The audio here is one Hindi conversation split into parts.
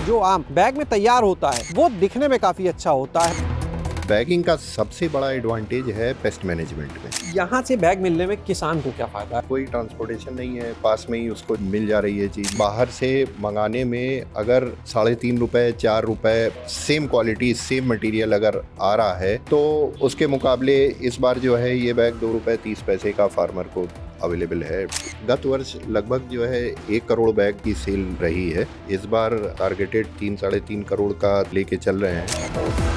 जो आम बैग में तैयार होता है वो दिखने में काफी अच्छा होता है। बैगिंग का सबसे बड़ा एडवांटेज है पेस्ट मैनेजमेंट में। यहाँ से बैग मिलने में किसान को क्या फायदा है? कोई ट्रांसपोर्टेशन नहीं है, पास में ही उसको मिल जा रही है चीज। बाहर से मंगाने में अगर 3.5 रुपए 4 रुपए सेम क्वालिटी सेम मटेरियल अगर आ रहा है तो उसके मुकाबले इस बार जो है ये बैग 2 रुपए 30 पैसे का फार्मर को अवेलेबल है। गत वर्ष लगभग जो है 1 करोड़ बैग की सेल रही है। इस बार टारगेटेड 3-3.5 करोड़ का लेके चल रहे हैं।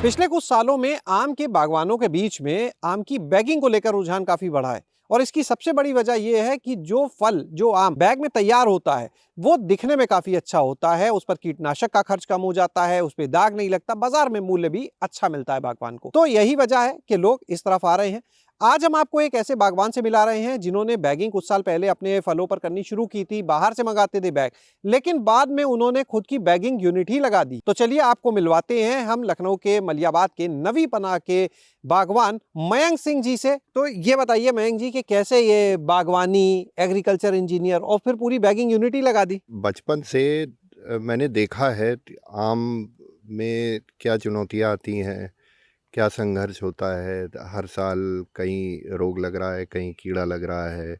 पिछले कुछ सालों में आम के बागवानों के बीच में आम की बैगिंग को लेकर रुझान काफी बढ़ा है और इसकी सबसे बड़ी वजह यह है कि जो आम बैग में तैयार होता है वो दिखने में काफी अच्छा होता है, उस पर कीटनाशक का खर्च कम हो जाता है, उस पर दाग नहीं लगता, बाजार में मूल्य भी अच्छा मिलता है बागवान को। तो यही वजह है कि लोग इस तरफ आ रहे हैं। आज हम आपको एक ऐसे बागवान से मिला रहे हैं जिन्होंने बैगिंग कुछ साल पहले अपने फलों पर करनी शुरू की थी। बाहर से मंगाते थे बैग, लेकिन बाद में उन्होंने खुद की बैगिंग यूनिट ही लगा दी। तो चलिए आपको मिलवाते हैं हम लखनऊ के मलियाबाद के नवी पनाह के बागवान मयंक सिंह जी से। तो ये बताइए मयंक जी कि कैसे ये बागवानी, एग्रीकल्चर इंजीनियर और फिर पूरी बैगिंग यूनिट ही लगा दी? बचपन से मैंने देखा है आम में क्या चुनौतियाँ आती हैं, क्या संघर्ष होता है। हर साल कहीं रोग लग रहा है, कहीं कीड़ा लग रहा है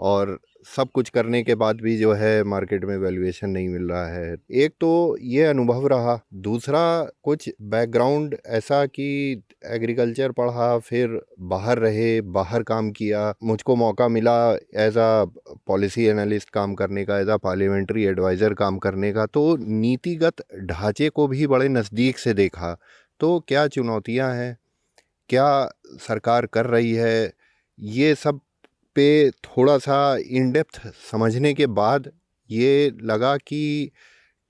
और सब कुछ करने के बाद भी जो है मार्केट में वैल्यूएशन नहीं मिल रहा है। एक तो ये अनुभव रहा, दूसरा कुछ बैकग्राउंड ऐसा कि एग्रीकल्चर पढ़ा, फिर बाहर रहे, बाहर काम किया। मुझको मौका मिला एज आ पॉलिसी एनालिस्ट काम करने का, एज आ पार्लियामेंट्री एडवाइज़र काम करने का, तो नीतिगत ढांचे को भी बड़े नज़दीक से देखा। तो क्या चुनौतियां हैं, क्या सरकार कर रही है, ये सब पे थोड़ा सा इन डेप्थ समझने के बाद ये लगा कि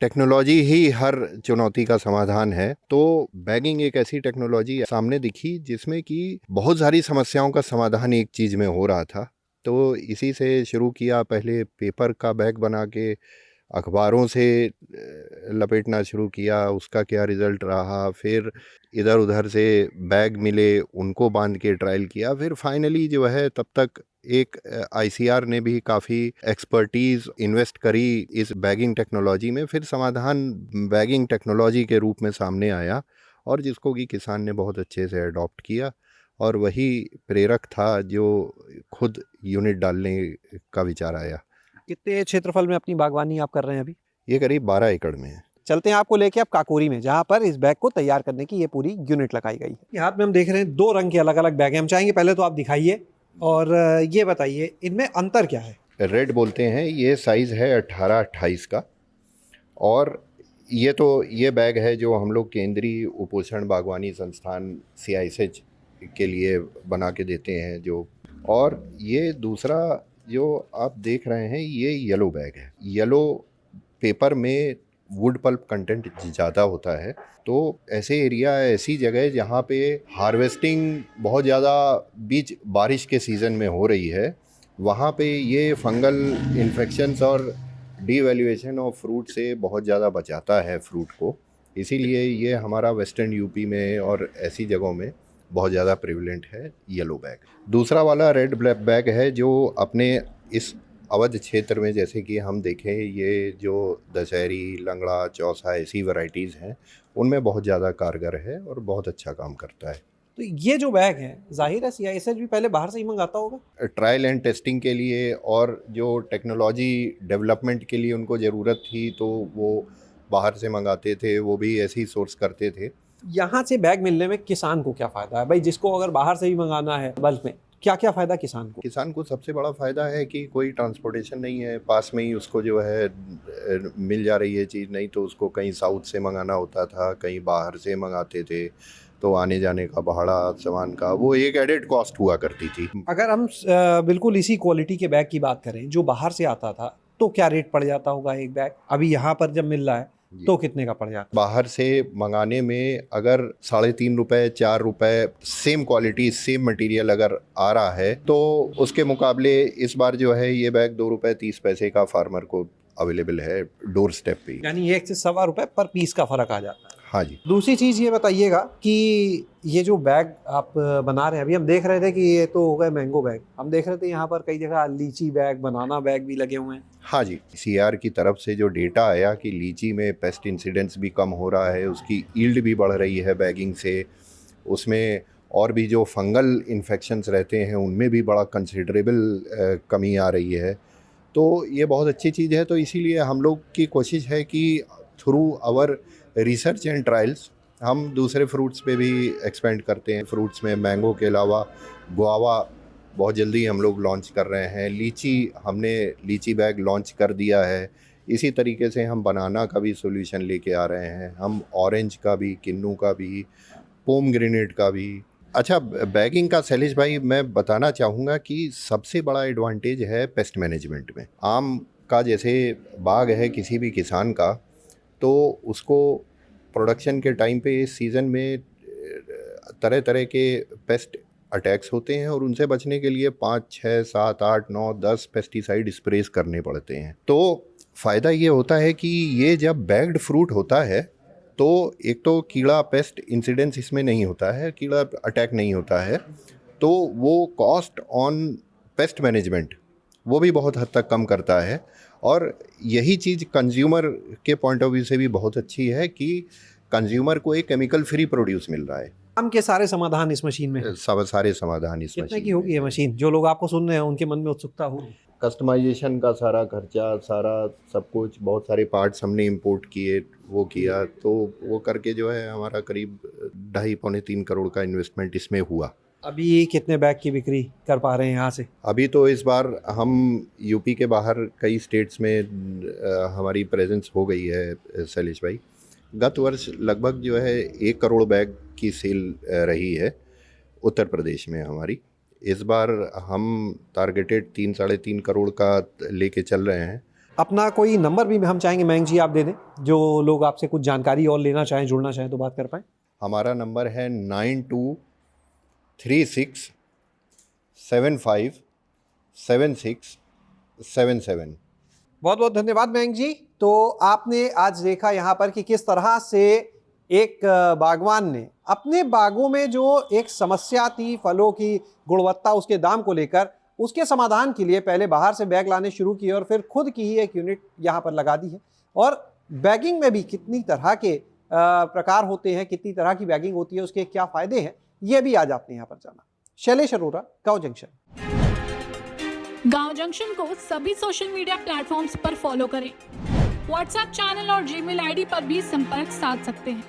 टेक्नोलॉजी ही हर चुनौती का समाधान है। तो बैगिंग एक ऐसी टेक्नोलॉजी सामने दिखी जिसमें कि बहुत सारी समस्याओं का समाधान एक चीज़ में हो रहा था। तो इसी से शुरू किया। पहले पेपर का बैग बना के अखबारों से लपेटना शुरू किया, उसका क्या रिज़ल्ट रहा। फिर इधर उधर से बैग मिले, उनको बांध के ट्रायल किया। फिर फाइनली जो है तब तक एक आईसीआर ने भी काफ़ी एक्सपर्टीज़ इन्वेस्ट करी इस बैगिंग टेक्नोलॉजी में। फिर समाधान बैगिंग टेक्नोलॉजी के रूप में सामने आया और जिसको कि किसान ने बहुत अच्छे से अडॉप्ट किया और वही प्रेरक था जो खुद यूनिट डालने का विचार आया। कितने क्षेत्रफल में अपनी बागवानी आप कर रहे हैं अभी? ये करीब 12 एकड़ में है। चलते हैं आपको लेके अब काकोरी में, जहाँ पर इस बैग को तैयार करने की ये पूरी यूनिट लगाई गई है। हाथ में हम देख रहे हैं 2 रंग के अलग अलग बैग हैं। हम चाहेंगे पहले तो आप दिखाइए और ये बताइए इनमें अंतर क्या है? रेड बोलते हैं, ये साइज़ है 18-28 का। और ये बैग है जो हम लोग केंद्रीय उपोषण बागवानी संस्थान CISH के लिए बना के देते हैं जो। और ये दूसरा जो आप देख रहे हैं ये येलो बैग है। येलो पेपर में वुड पल्प कंटेंट ज़्यादा होता है, तो ऐसे एरिया, ऐसी जगह जहाँ पे हार्वेस्टिंग बहुत ज़्यादा बीच बारिश के सीज़न में हो रही है, वहाँ पे ये फंगल इन्फेक्शंस और डीवैल्यूएशन ऑफ फ्रूट से बहुत ज़्यादा बचाता है फ्रूट को। इसीलिए ये हमारा वेस्टर्न यूपी में और ऐसी जगहों में बहुत ज़्यादा प्रिविलेंट है येलो बैग। दूसरा वाला रेड ब्लैक बैग है जो अपने इस अवध क्षेत्र में, जैसे कि हम देखें ये जो दशहरी, लंगड़ा, चौसा ऐसी वैरायटीज़ हैं उनमें बहुत ज़्यादा कारगर है और बहुत अच्छा काम करता है। तो ये जो बैग है जाहिर है CISH भी पहले बाहर से ही मंगाता होगा? ट्रायल एंड टेस्टिंग के लिए और जो टेक्नोलॉजी डेवलपमेंट के लिए उनको ज़रूरत थी तो वो बाहर से मंगाते थे, वो भी ऐसे ही सोर्स करते थे। यहाँ से बैग मिलने में किसान को क्या फायदा है भाई? जिसको अगर बाहर से ही मंगाना है बल्क में, क्या क्या फायदा किसान को? किसान को सबसे बड़ा फ़ायदा है कि कोई ट्रांसपोर्टेशन नहीं है, पास में ही उसको जो है मिल जा रही है चीज़। नहीं तो उसको कहीं साउथ से मंगाना होता था, कहीं बाहर से मंगाते थे, तो आने जाने का भाड़ा, सामान का, वो एक एडेड कॉस्ट हुआ करती थी। अगर हम बिल्कुल इसी क्वालिटी के बैग की बात करें जो बाहर से आता था तो क्या रेट पड़ जाता होगा एक बैग? अभी यहाँ पर जब मिल रहा है तो कितने का पड़ जाता? बाहर से मंगाने में अगर 3.5 रुपए 4 रुपए सेम क्वालिटी सेम मटेरियल अगर आ रहा है तो उसके मुकाबले इस बार जो है ये बैग 2 रुपए 30 पैसे का फार्मर को अवेलेबल है डोर स्टेप पे ही। यानी 1 से ₹1.25 पर पीस का फर्क आ जाता है। हाँ जी। दूसरी चीज ये बताइएगा कि ये जो बैग आप बना रहे हैं, अभी हम देख रहे थे कि ये तो हो गए मैंगो बैग, हम देख रहे थे यहाँ पर कई जगह लीची बैग, बनाना बैग भी लगे हुए हैं। हाँ जी, सीआर की तरफ से जो डेटा आया कि लीची में पेस्ट इंसिडेंस भी कम हो रहा है, उसकी यील्ड भी बढ़ रही है बैगिंग से, उसमें और भी जो फंगल इन्फेक्शंस रहते हैं उनमें भी बड़ा कंसिडरेबल कमी आ रही है। तो ये बहुत अच्छी चीज़ है। तो इसीलिए हम लोग की कोशिश है कि through our research and trials हम दूसरे फ्रूट्स पे भी एक्सपेंड करते हैं। फ्रूट्स में मैंगो के अलावा गुआवा बहुत जल्दी हम लोग लॉन्च कर रहे हैं। हमने लीची बैग लॉन्च कर दिया है। इसी तरीके से हम बनाना का भी सॉल्यूशन लेके आ रहे हैं। हम ऑरेंज का भी, किन्नू का भी, पोमग्रेनेट का भी। अच्छा, बैगिंग का शैलेश भाई मैं बताना चाहूँगा कि सबसे बड़ा एडवांटेज है पेस्ट मैनेजमेंट में। आम का जैसे बाग है किसी भी किसान का, तो उसको प्रोडक्शन के टाइम पे इस सीज़न में तरह तरह के पेस्ट अटैक्स होते हैं और उनसे बचने के लिए 5, 6, 7, 8, 9, 10 पेस्टिसाइड स्प्रेस करने पड़ते हैं। तो फ़ायदा ये होता है कि ये जब बैग्ड फ्रूट होता है तो एक तो कीड़ा पेस्ट इंसिडेंस इसमें नहीं होता है, कीड़ा अटैक नहीं होता है, तो वो कॉस्ट ऑन पेस्ट मैनेजमेंट वो भी बहुत हद तक कम करता है। और यही चीज़ कंज्यूमर के पॉइंट ऑफ व्यू से भी बहुत अच्छी है कि कंज्यूमर को एक केमिकल फ्री प्रोड्यूस मिल रहा है। आम के सारे समाधान इस मशीन में हैं। सारे समाधान इस कितने मशीन की होगी ये मशीन? जो लोग आपको सुन रहे हैं उनके मन में उत्सुकता होगी। कस्टमाइजेशन का सारा खर्चा, सारा सब कुछ, बहुत सारे पार्ट्स हमने इंपोर्ट किए, वो किया, तो वो करके जो है हमारा करीब 2.5-3 करोड़ का इन्वेस्टमेंट इसमें हुआ। अभी कितने बैग की बिक्री कर पा रहे हैं यहाँ से? अभी तो इस बार हम यूपी के बाहर कई स्टेट्स में हमारी प्रेजेंस हो गई है शैलेश भाई। गत वर्ष लगभग जो है 1 करोड़ बैग की सेल रही है उत्तर प्रदेश में हमारी। इस बार हम टारगेटेड 3-3.5 करोड़ का लेके चल रहे हैं। अपना कोई नंबर भी हम चाहेंगे मयंक जी आप दे दें, जो लोग आपसे कुछ जानकारी और लेना चाहें, जुड़ना चाहें तो बात कर पाएँ। हमारा नंबर है 9236757677। बहुत बहुत धन्यवाद मयंक जी। तो आपने आज देखा यहाँ पर कि किस तरह से एक बागवान ने अपने बागों में जो एक समस्या थी फलों की गुणवत्ता, उसके दाम को लेकर, उसके समाधान के लिए पहले बाहर से बैग लाने शुरू किए और फिर खुद की ही एक यूनिट यहाँ पर लगा दी है। और बैगिंग में भी कितनी तरह के प्रकार होते हैं, कितनी तरह की बैगिंग होती है, उसके क्या फ़ायदे हैं, ये भी आज आपने यहाँ पर जाना। शैलेश अरोरा, गाँव जंक्शन। गाँव जंक्शन को सभी सोशल मीडिया प्लेटफॉर्म्स पर फॉलो करें। व्हाट्सएप चैनल और जीमेल आईडी पर भी संपर्क साध सकते हैं।